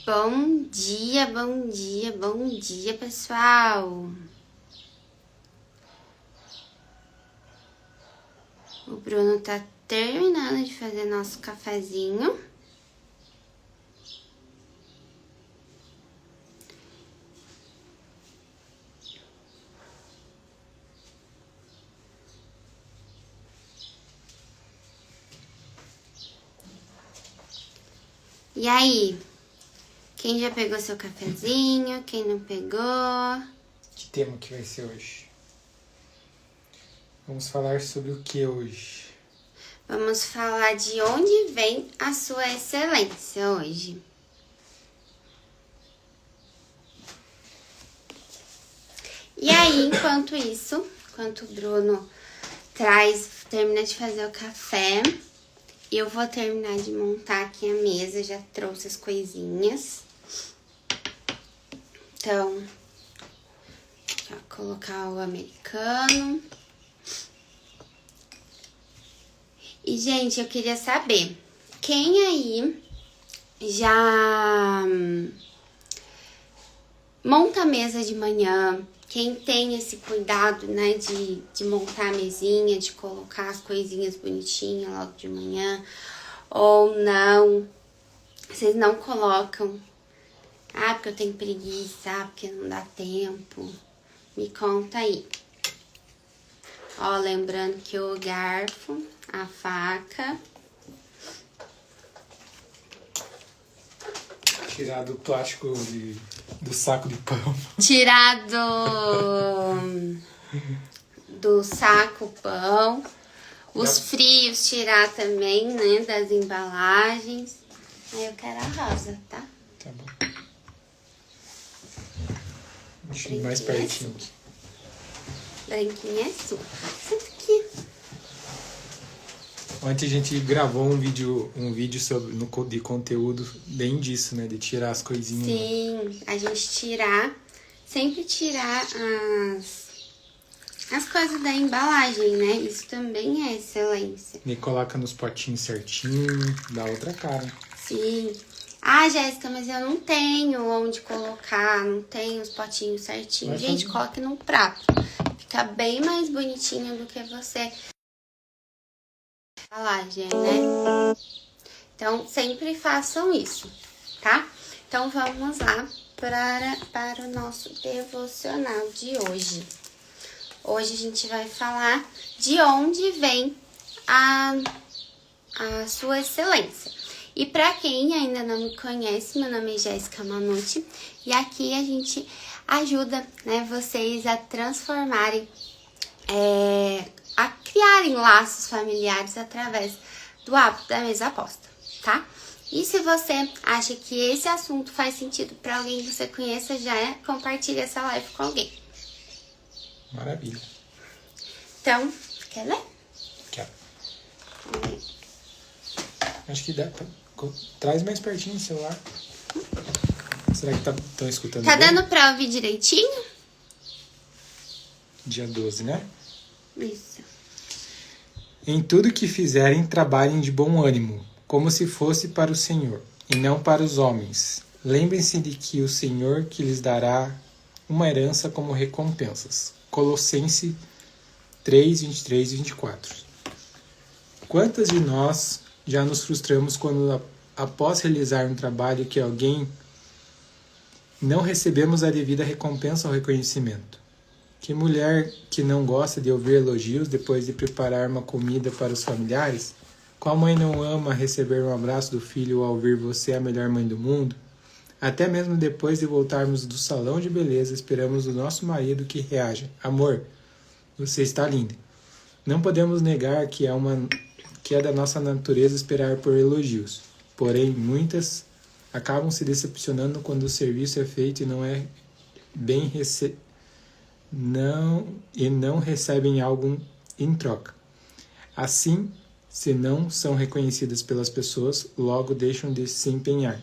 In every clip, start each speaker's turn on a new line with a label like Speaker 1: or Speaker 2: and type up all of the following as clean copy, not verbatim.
Speaker 1: Bom dia, bom dia, bom dia, pessoal! O Bruno tá terminando de fazer nosso cafezinho. E aí? Quem já pegou seu cafezinho? Quem não pegou?
Speaker 2: Que tema que vai ser hoje? Vamos falar sobre o que hoje?
Speaker 1: Vamos falar de onde vem a sua excelência hoje. E aí, enquanto o Bruno termina de fazer o café, eu vou terminar de montar aqui a mesa, já trouxe as coisinhas. Então, vou colocar o americano. E, gente, eu queria saber, quem aí já monta a mesa de manhã? Quem tem esse cuidado, né, de montar a mesinha, de colocar as coisinhas bonitinhas logo de manhã? Ou não? Vocês não colocam? Ah, porque eu tenho preguiça, porque não dá tempo. Me conta aí. Ó, lembrando que o garfo, a faca...
Speaker 2: Tirar do plástico do saco de pão.
Speaker 1: Tirar do saco pão. Os frios tirar também, né, das embalagens. Aí eu quero a rosa, tá?
Speaker 2: Tá bom. Deixa eu ir mais pertinho aqui.
Speaker 1: Branquinha é sua. Senta aqui.
Speaker 2: Ontem a gente gravou um vídeo de conteúdo bem disso, né? De tirar as coisinhas.
Speaker 1: Sim, a gente sempre tirar as coisas da embalagem, né? Isso também é excelência.
Speaker 2: E coloca nos potinhos certinho, dá outra cara.
Speaker 1: Sim. Ah, Jéssica, mas eu não tenho onde colocar, não tenho os potinhos certinhos. Gente, coloque num prato. Fica bem mais bonitinho do que você... embalagem, né? Então, sempre façam isso, tá? Então, vamos lá para o nosso devocional de hoje. Hoje a gente vai falar de onde vem a sua excelência. E para quem ainda não me conhece, meu nome é Jéssica Manucci e aqui a gente ajuda, né, vocês a transformarem, a criarem laços familiares através do hábito da mesa aposta, tá? E se você acha que esse assunto faz sentido para alguém que você conheça, compartilha essa live com alguém.
Speaker 2: Maravilha.
Speaker 1: Então, quer ler?
Speaker 2: Quero. Acho que dá. Traz mais pertinho o celular. Será que estão escutando
Speaker 1: Tá
Speaker 2: bem?
Speaker 1: dando pra ouvir direitinho?
Speaker 2: Dia 12, né?
Speaker 1: Isso.
Speaker 2: Em tudo que fizerem, trabalhem de bom ânimo, como se fosse para o Senhor, e não para os homens. Lembrem-se de que o Senhor que lhes dará uma herança como recompensas. Colossenses 3, 23 e 24. Quantas de nós já nos frustramos quando, após realizar um trabalho que alguém, não recebemos a devida recompensa ou reconhecimento? Que mulher que não gosta de ouvir elogios depois de preparar uma comida para os familiares? Qual mãe não ama receber um abraço do filho ao ouvir você é a melhor mãe do mundo? Até mesmo depois de voltarmos do salão de beleza, esperamos do nosso marido que reaja. Amor, você está linda. Não podemos negar que é da nossa natureza esperar por elogios. Porém, muitas acabam se decepcionando quando o serviço é feito e não é bem não recebem algo em troca. Assim, se não são reconhecidas pelas pessoas, logo deixam de se empenhar.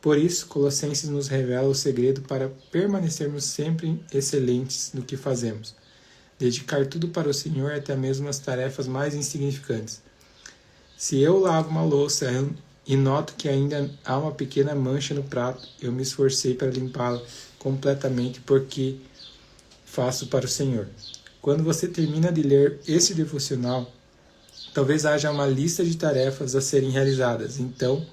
Speaker 2: Por isso, Colossenses nos revela o segredo para permanecermos sempre excelentes no que fazemos. Dedicar tudo para o Senhor, até mesmo as tarefas mais insignificantes. Se eu lavo uma louça e noto que ainda há uma pequena mancha no prato. Eu me esforcei para limpá-la completamente porque faço para o Senhor. Quando você termina de ler esse devocional, talvez haja uma lista de tarefas a serem realizadas. Então,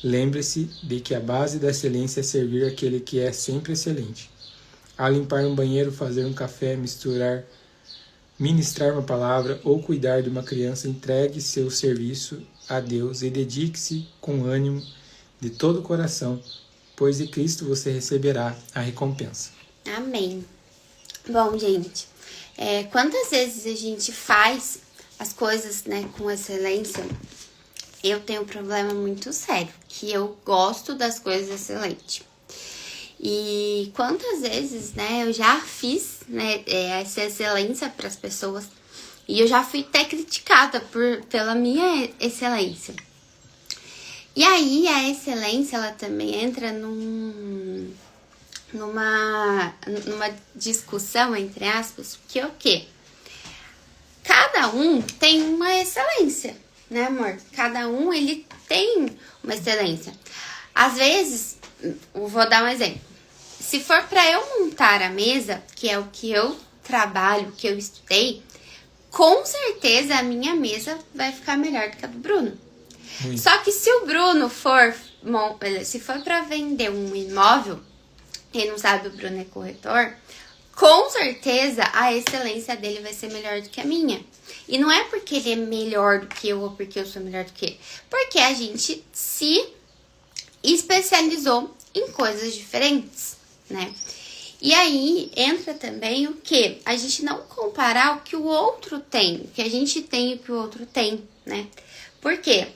Speaker 2: lembre-se de que a base da excelência é servir aquele que é sempre excelente. Ao limpar um banheiro, fazer um café, ministrar uma palavra ou cuidar de uma criança, entregue seu serviço a Deus e dedique-se com ânimo de todo o coração, pois de Cristo você receberá a recompensa.
Speaker 1: Amém. Bom, gente, quantas vezes a gente faz as coisas, né, com excelência? Eu tenho um problema muito sério, que eu gosto das coisas excelentes. E quantas vezes, né, eu já fiz, né, essa excelência para as pessoas e eu já fui até criticada pela minha excelência. E aí a excelência, ela também entra numa discussão, entre aspas, que é o quê? Cada um tem uma excelência, né, amor? Cada um, ele tem uma excelência. Às vezes, eu vou dar um exemplo. Se for para eu montar a mesa, que é o que eu trabalho, que eu estudei, com certeza a minha mesa vai ficar melhor do que a do Bruno.
Speaker 2: Muito.
Speaker 1: Só que se o Bruno se for para vender um imóvel, quem não sabe, o Bruno é corretor, com certeza a excelência dele vai ser melhor do que a minha. E não é porque ele é melhor do que eu ou porque eu sou melhor do que ele. Porque a gente se especializou em coisas diferentes, né? E aí entra também o que? A gente não comparar o que o outro tem, o que a gente tem e o que o outro tem, né? Por quê?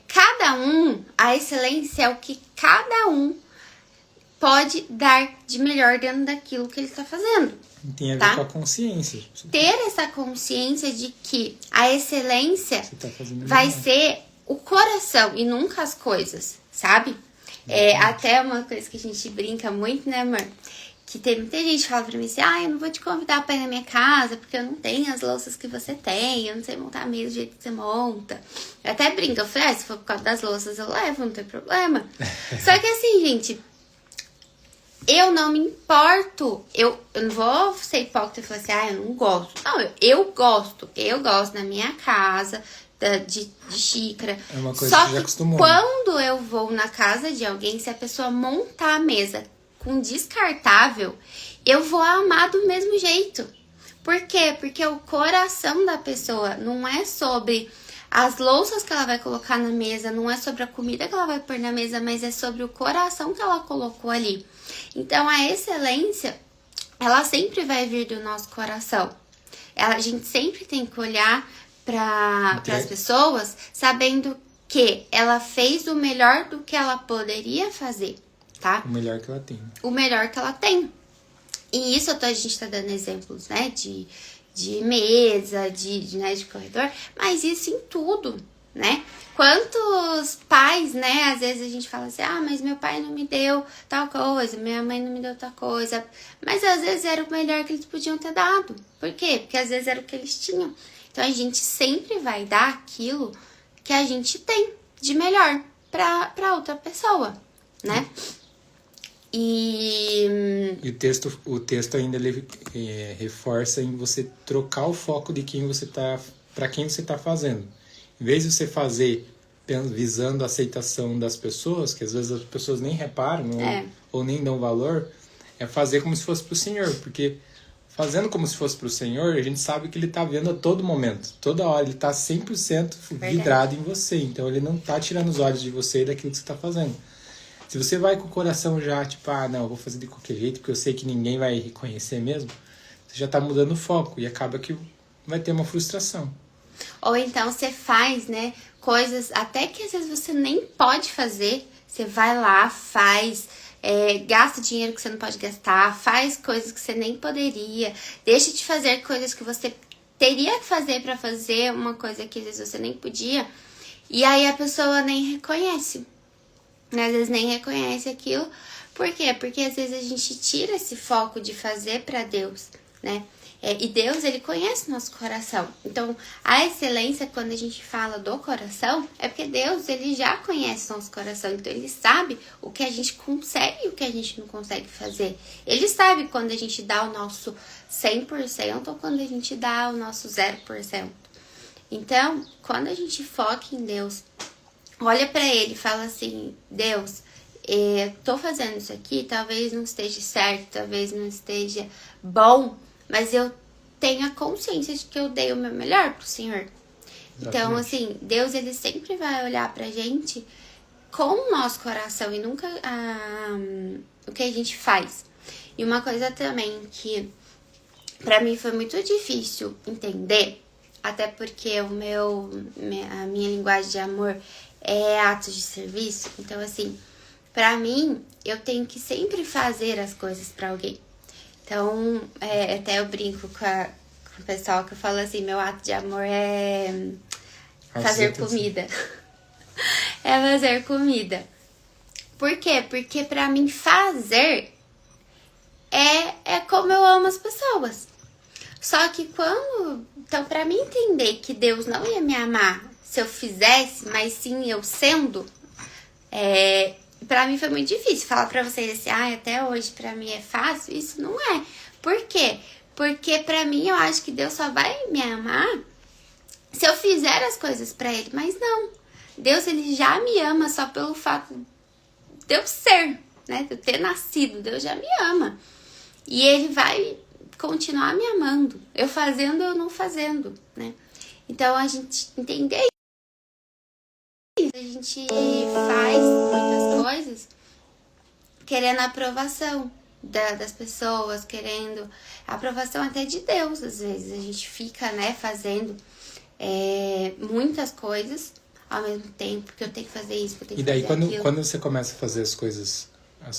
Speaker 1: Cada um, a excelência é o que cada um pode dar de melhor dentro daquilo que ele está fazendo.
Speaker 2: Tem a ver
Speaker 1: tá?
Speaker 2: com a consciência.
Speaker 1: Ter essa consciência de que a excelência vai
Speaker 2: melhor.
Speaker 1: ser o coração e nunca as coisas, sabe? Até uma coisa que a gente brinca muito, né, amor? Que tem muita gente que fala pra mim assim, eu não vou te convidar pra ir na minha casa porque eu não tenho as louças que você tem, eu não sei montar a mesa do jeito que você monta. Eu até brinco, eu falei, se for por causa das louças eu levo, não tem problema. Só que assim, gente, eu não me importo, eu não vou ser hipócrita e falar assim, eu não gosto. Não, eu gosto na minha casa, de xícara.
Speaker 2: É uma coisa
Speaker 1: Só
Speaker 2: que já acostumou.
Speaker 1: Quando eu vou na casa de alguém, se a pessoa montar a mesa com descartável, eu vou amar do mesmo jeito. Por quê? Porque o coração da pessoa não é sobre as louças que ela vai colocar na mesa, não é sobre a comida que ela vai pôr na mesa, mas é sobre o coração que ela colocou ali. Então, a excelência, ela sempre vai vir do nosso coração. A gente sempre tem que olhar para as pessoas sabendo que ela fez o melhor do que ela poderia fazer, tá?
Speaker 2: O melhor que ela tem.
Speaker 1: O melhor que ela tem. E isso a gente tá dando exemplos, né? De mesa, de corredor, mas isso em tudo, né? Quantos pais, né? Às vezes a gente fala assim, mas meu pai não me deu tal coisa, minha mãe não me deu tal coisa. Mas às vezes era o melhor que eles podiam ter dado. Por quê? Porque às vezes era o que eles tinham. Então a gente sempre vai dar aquilo que a gente tem de melhor pra outra pessoa, né? E
Speaker 2: o texto ainda reforça em você trocar o foco de para quem você está fazendo. Em vez de você fazer visando a aceitação das pessoas, que às vezes as pessoas nem reparam ou nem dão valor, é fazer como se fosse para o Senhor. Porque fazendo como se fosse para o Senhor, a gente sabe que Ele está vendo a todo momento. Toda hora Ele está 100% vidrado em você. Então Ele não está tirando os olhos de você e daquilo que você está fazendo. Se você vai com o coração já, tipo, não, eu vou fazer de qualquer jeito, porque eu sei que ninguém vai reconhecer mesmo, você já tá mudando o foco e acaba que vai ter uma frustração.
Speaker 1: Ou então você faz, né, coisas até que às vezes você nem pode fazer, você vai lá, faz, gasta dinheiro que você não pode gastar, faz coisas que você nem poderia, deixa de fazer coisas que você teria que fazer pra fazer uma coisa que às vezes você nem podia, e aí a pessoa nem reconhece. Às vezes nem reconhece aquilo. Por quê? Porque às vezes a gente tira esse foco de fazer pra Deus, né? E Deus, ele conhece nosso coração. Então, a excelência, quando a gente fala do coração, é porque Deus, ele já conhece nosso coração. Então, ele sabe o que a gente consegue e o que a gente não consegue fazer. Ele sabe quando a gente dá o nosso 100% ou quando a gente dá o nosso 0%. Então, quando a gente foca em Deus, olha pra ele e fala assim, Deus, tô fazendo isso aqui, talvez não esteja certo, talvez não esteja bom, mas eu tenho a consciência de que eu dei o meu melhor pro Senhor. Exatamente. Então, assim, Deus, ele sempre vai olhar pra gente com o nosso coração e nunca o que a gente faz. E uma coisa também que pra mim foi muito difícil entender, até porque a minha linguagem de amor é atos de serviço. Então, assim, pra mim, eu tenho que sempre fazer as coisas pra alguém. Então, até eu brinco com o pessoal que eu falo assim, meu ato de amor é fazer comida. É fazer comida. Por quê? Porque pra mim fazer é como eu amo as pessoas. Só que então, pra mim entender que Deus não ia me amar se eu fizesse, mas sim eu sendo, pra mim foi muito difícil falar pra vocês assim, até hoje pra mim é fácil. Isso não é. Por quê? Porque pra mim eu acho que Deus só vai me amar se eu fizer as coisas pra ele. Mas não. Deus, ele já me ama só pelo fato de eu ser, né? De eu ter nascido. Deus já me ama. E ele vai continuar me amando. Eu fazendo, eu não fazendo, né? Então, a gente entender isso. A gente faz muitas coisas querendo a aprovação das pessoas, querendo a aprovação até de Deus, às vezes. A gente fica, né, fazendo muitas coisas ao mesmo tempo, que eu tenho que fazer isso, que eu tenho que fazer aquilo. E daí,
Speaker 2: quando você começa a fazer as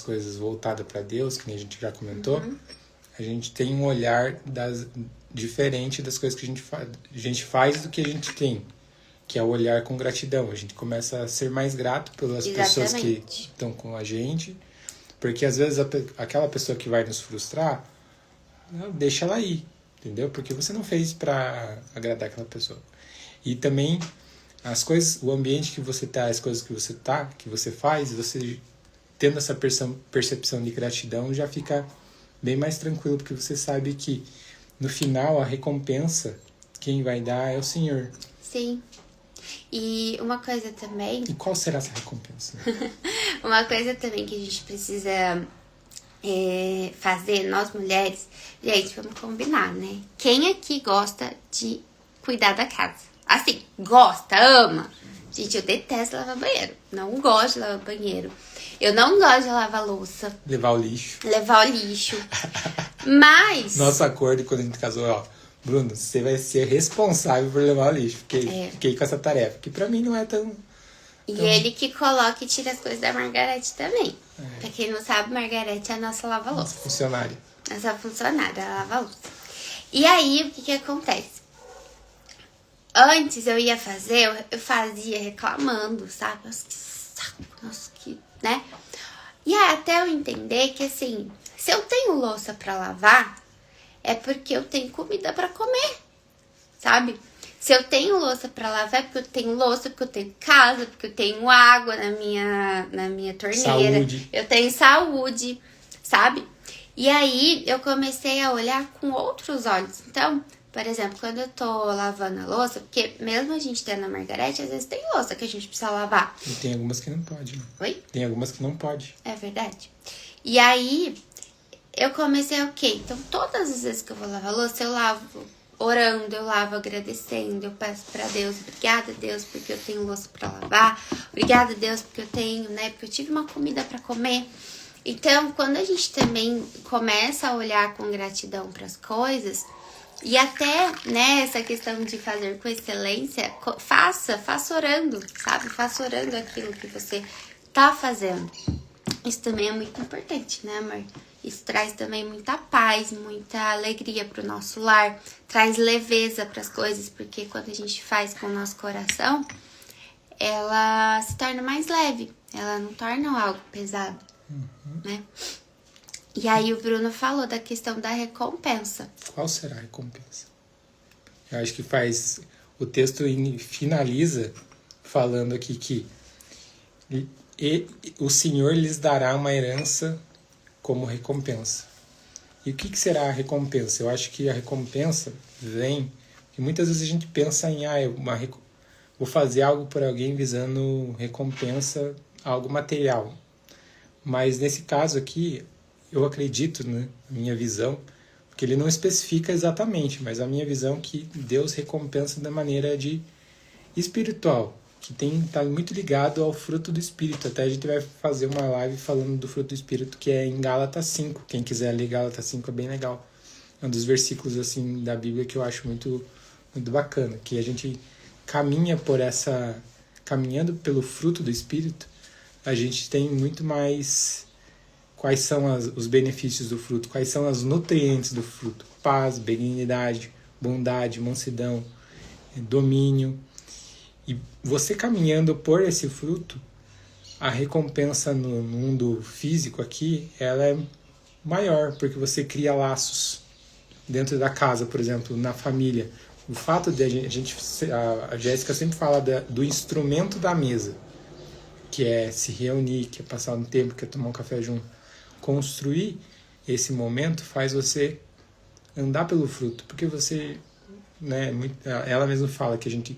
Speaker 2: coisas voltadas para Deus, que nem a gente já comentou, a gente tem um olhar diferente das coisas que a gente faz do que a gente tem, que é o olhar com gratidão. A gente começa a ser mais grato pelas pessoas que estão com a gente, porque às vezes aquela pessoa que vai nos frustrar, deixa ela ir, entendeu? Porque você não fez para agradar aquela pessoa. E também as coisas, o ambiente que você tá, as coisas que você faz, você tendo essa percepção de gratidão, já fica bem mais tranquilo, porque você sabe que no final a recompensa quem vai dar é o Senhor.
Speaker 1: Sim. E uma coisa também...
Speaker 2: E qual será essa recompensa?
Speaker 1: Uma coisa também que a gente precisa fazer, nós mulheres... Gente, vamos combinar, né? Quem aqui gosta de cuidar da casa? Assim, gosta, ama. Gente, eu detesto lavar banheiro. Não gosto de lavar banheiro. Eu não gosto de lavar louça.
Speaker 2: Levar o lixo.
Speaker 1: Mas...
Speaker 2: Nosso acordo quando a gente casou, Bruno, você vai ser responsável por levar o lixo. Fiquei com essa tarefa, que pra mim não é tão...
Speaker 1: E ele que coloca e tira as coisas da Margarete também. Pra quem não sabe, Margarete é a nossa lava-louça.
Speaker 2: Nossa funcionária.
Speaker 1: Nossa funcionária, ela lava-louça. E aí, o que acontece? Antes eu ia fazer, eu fazia reclamando, sabe? Nossa, que saco, nossa, que... né? E aí, até eu entender que, assim, se eu tenho louça pra lavar, é porque eu tenho comida pra comer, sabe? Se eu tenho louça pra lavar, é porque eu tenho louça, porque eu tenho casa, porque eu tenho água na minha torneira.
Speaker 2: Saúde.
Speaker 1: Eu tenho saúde, sabe? E aí, eu comecei a olhar com outros olhos. Então, por exemplo, quando eu tô lavando a louça, porque mesmo a gente tendo a Margarete, às vezes tem louça que a gente precisa lavar.
Speaker 2: E tem algumas que não pode, né?
Speaker 1: Oi?
Speaker 2: Tem algumas que não pode.
Speaker 1: É verdade. E aí, eu comecei então todas as vezes que eu vou lavar a louça, eu lavo orando, eu lavo agradecendo, eu peço pra Deus, obrigada Deus, porque eu tenho louça pra lavar, obrigada Deus, porque eu tenho, né, porque eu tive uma comida pra comer. Então, quando a gente também começa a olhar com gratidão pras coisas, e até, né, essa questão de fazer com excelência, faça orando, sabe? Faça orando aquilo que você tá fazendo. Isso também é muito importante, né, amor? Isso traz também muita paz, muita alegria pro nosso lar, traz leveza pras coisas, porque quando a gente faz com o nosso coração, ela se torna mais leve, ela não torna algo pesado, né? E aí o Bruno falou da questão da recompensa.
Speaker 2: Qual será a recompensa? Eu acho que o texto finaliza falando aqui que o Senhor lhes dará uma herança como recompensa. E o que será a recompensa? Eu acho que a recompensa vem... que muitas vezes a gente pensa em vou fazer algo por alguém visando recompensa, algo material. Mas nesse caso aqui, eu acredito, né, minha visão, porque ele não especifica exatamente, mas a minha visão é que Deus recompensa da maneira de espiritual, que está muito ligado ao fruto do Espírito. Até a gente vai fazer uma live falando do fruto do Espírito, que é em Gálatas 5. Quem quiser ler Gálatas 5 é bem legal. É um dos versículos assim da Bíblia que eu acho muito, muito bacana, que a gente caminhando pelo fruto do Espírito, a gente tem muito mais quais são os benefícios do fruto, quais são os nutrientes do fruto: paz, benignidade, bondade, mansidão, domínio. E você caminhando por esse fruto, a recompensa no mundo físico aqui, ela é maior, porque você cria laços dentro da casa, por exemplo, na família. O fato de a Jéssica sempre fala do instrumento da mesa, que é se reunir, que é passar um tempo, que é tomar um café junto. Construir esse momento faz você andar pelo fruto, porque você, né, ela mesma fala que a gente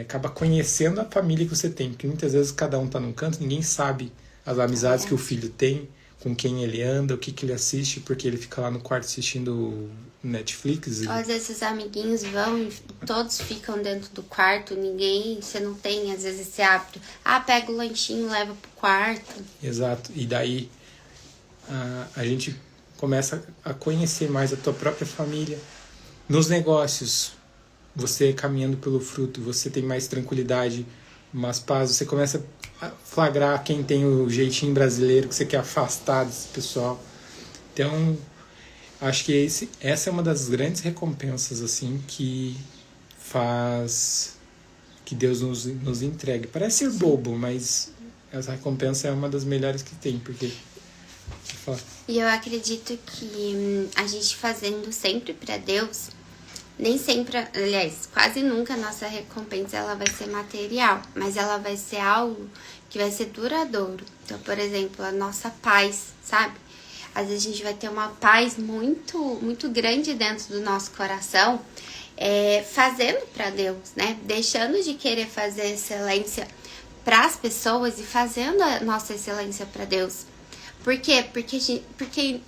Speaker 2: acaba conhecendo a família que você tem, porque muitas vezes cada um está num canto, ninguém sabe as amizades que o filho tem, com quem ele anda, o que ele assiste, porque ele fica lá no quarto assistindo Netflix.
Speaker 1: Ou às vezes os amiguinhos vão e todos ficam dentro do quarto, você não tem às vezes esse hábito. Pega o lanchinho, leva pro quarto.
Speaker 2: Exato, e daí a gente começa a conhecer mais a tua própria família. Nos negócios, você caminhando pelo fruto, você tem mais tranquilidade, mais paz, você começa a flagrar quem tem o jeitinho brasileiro, que você quer afastar desse pessoal. Então, acho que essa é uma das grandes recompensas assim que faz que Deus nos entregue. Parece ser bobo, mas essa recompensa é uma das melhores que tem, porque...
Speaker 1: E eu acredito que a gente fazendo sempre para Deus, nem sempre, aliás, quase nunca a nossa recompensa ela vai ser material, mas ela vai ser algo que vai ser duradouro. Então, por exemplo, a nossa paz, sabe? Às vezes a gente vai ter uma paz muito, muito grande dentro do nosso coração, fazendo para Deus, né? Deixando de querer fazer excelência para as pessoas e fazendo a nossa excelência para Deus. Por quê? Porque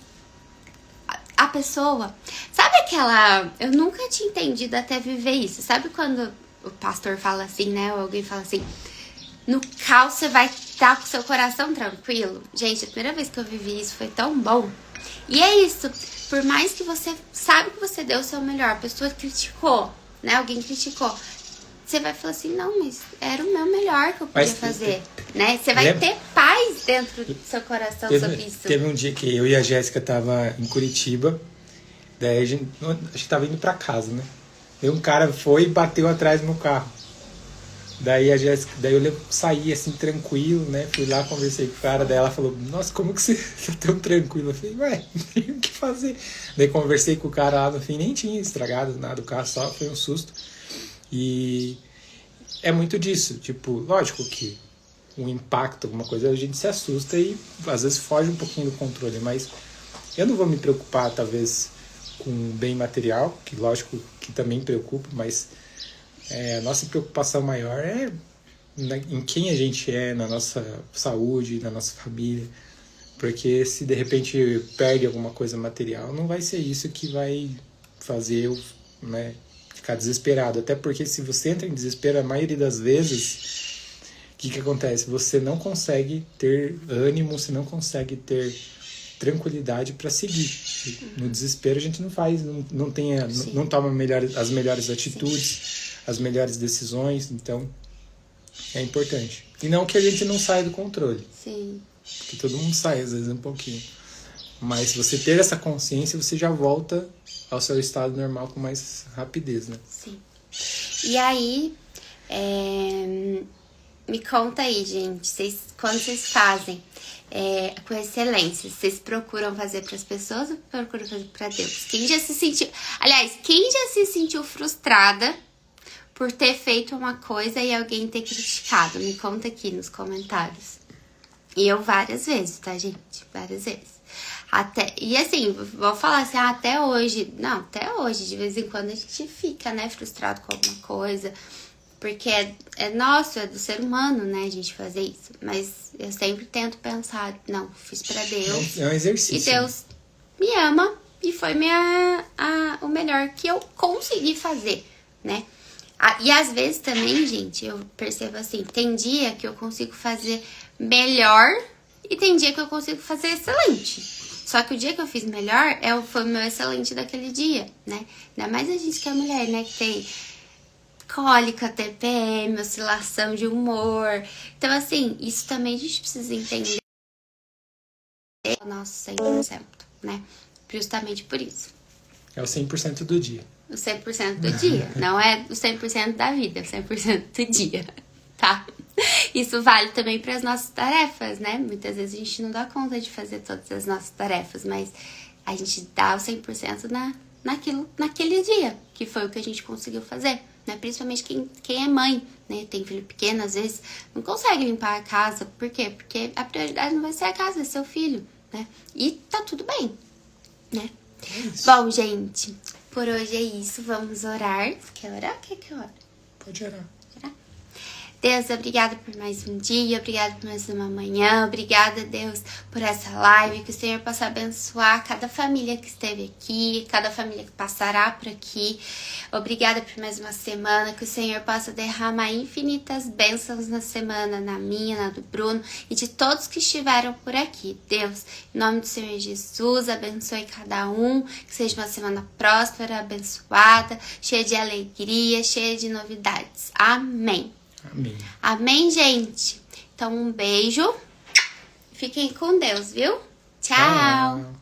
Speaker 1: a pessoa... Sabe aquela... Eu nunca tinha entendido até viver isso. Sabe quando o pastor fala assim, né? Ou alguém fala assim... No caos você vai estar com o seu coração tranquilo. Gente, a primeira vez que eu vivi isso foi tão bom. E é isso. Por mais que você sabe que você deu o seu melhor, a pessoa criticou, né? Alguém criticou. Você vai falar assim, não, mas era o meu melhor que eu podia fazer, né? Você vai ter paz dentro do seu coração sobre isso.
Speaker 2: Teve um dia que eu e a Jéssica tava em Curitiba, daí a gente, acho que tava indo pra casa, né? Daí um cara foi e bateu atrás do meu carro. Daí eu saí assim, tranquilo, né? Fui lá, conversei com o cara, daí ela falou, nossa, como que você tá tão tranquilo? Eu falei, não tem o que fazer. Daí conversei com o cara lá, no fim, nem tinha estragado nada, o carro só foi um susto. E é muito disso, tipo, lógico que um impacto, alguma coisa, a gente se assusta e às vezes foge um pouquinho do controle, mas eu não vou me preocupar, talvez, com bem material, que lógico que também preocupa, mas a nossa preocupação maior é em quem a gente é, na nossa saúde, na nossa família, porque se de repente perde alguma coisa material, não vai ser isso que vai fazer eu, né, ficar desesperado. Até porque se você entra em desespero, a maioria das vezes, o que acontece? Você não consegue ter ânimo, você não consegue ter tranquilidade para seguir. No desespero a gente não faz, não toma as melhores atitudes, as melhores decisões, então é importante. E não que a gente não saia do controle.
Speaker 1: Sim.
Speaker 2: Porque todo mundo sai, às vezes, um pouquinho. Mas se você ter essa consciência, você já volta ao seu estado normal com mais rapidez, né?
Speaker 1: Sim. E aí, me conta aí, gente, quando vocês fazem com excelência, vocês procuram fazer para as pessoas ou procuram fazer para Deus? Quem já se sentiu frustrada por ter feito uma coisa e alguém ter criticado? Me conta aqui nos comentários. E eu várias vezes, tá, gente? Várias vezes. E assim, vou falar assim, até hoje. Não, até hoje, de vez em quando a gente fica, né, frustrado com alguma coisa. Porque é nosso, é do ser humano, né, a gente fazer isso. Mas eu sempre tento pensar, não, fiz pra Deus.
Speaker 2: É um exercício.
Speaker 1: E Deus me ama e foi o melhor que eu consegui fazer, né? E às vezes também, gente, eu percebo assim, tem dia que eu consigo fazer melhor e tem dia que eu consigo fazer excelente. Só que o dia que eu fiz melhor foi o meu excelente daquele dia, né? Ainda mais a gente que é mulher, né? Que tem cólica, TPM, oscilação de humor. Então, assim, isso também a gente precisa entender. O nosso 100%, né? Justamente por isso.
Speaker 2: É o 100% do dia.
Speaker 1: O 100% do dia. Não é o 100% da vida, é o 100% do dia, tá? Isso vale também para as nossas tarefas, né? Muitas vezes a gente não dá conta de fazer todas as nossas tarefas, mas a gente dá o 100% naquele dia, que foi o que a gente conseguiu fazer, né? Principalmente quem é mãe, né? Tem filho pequeno, às vezes não consegue limpar a casa. Por quê? Porque a prioridade não vai ser a casa, vai ser o filho, né? E tá tudo bem, né? Bom, gente, por hoje é isso. Vamos orar. Quer orar? Quer que eu ore?
Speaker 2: Pode orar.
Speaker 1: Deus, obrigada por mais um dia, obrigada por mais uma manhã, obrigada, Deus, por essa live, que o Senhor possa abençoar cada família que esteve aqui, cada família que passará por aqui. Obrigada por mais uma semana, que o Senhor possa derramar infinitas bênçãos na semana, na minha, na do Bruno e de todos que estiveram por aqui. Deus, em nome do Senhor Jesus, abençoe cada um, que seja uma semana próspera, abençoada, cheia de alegria, cheia de novidades. Amém.
Speaker 2: Amém.
Speaker 1: Amém, gente? Então, um beijo. Fiquem com Deus, viu? Tchau.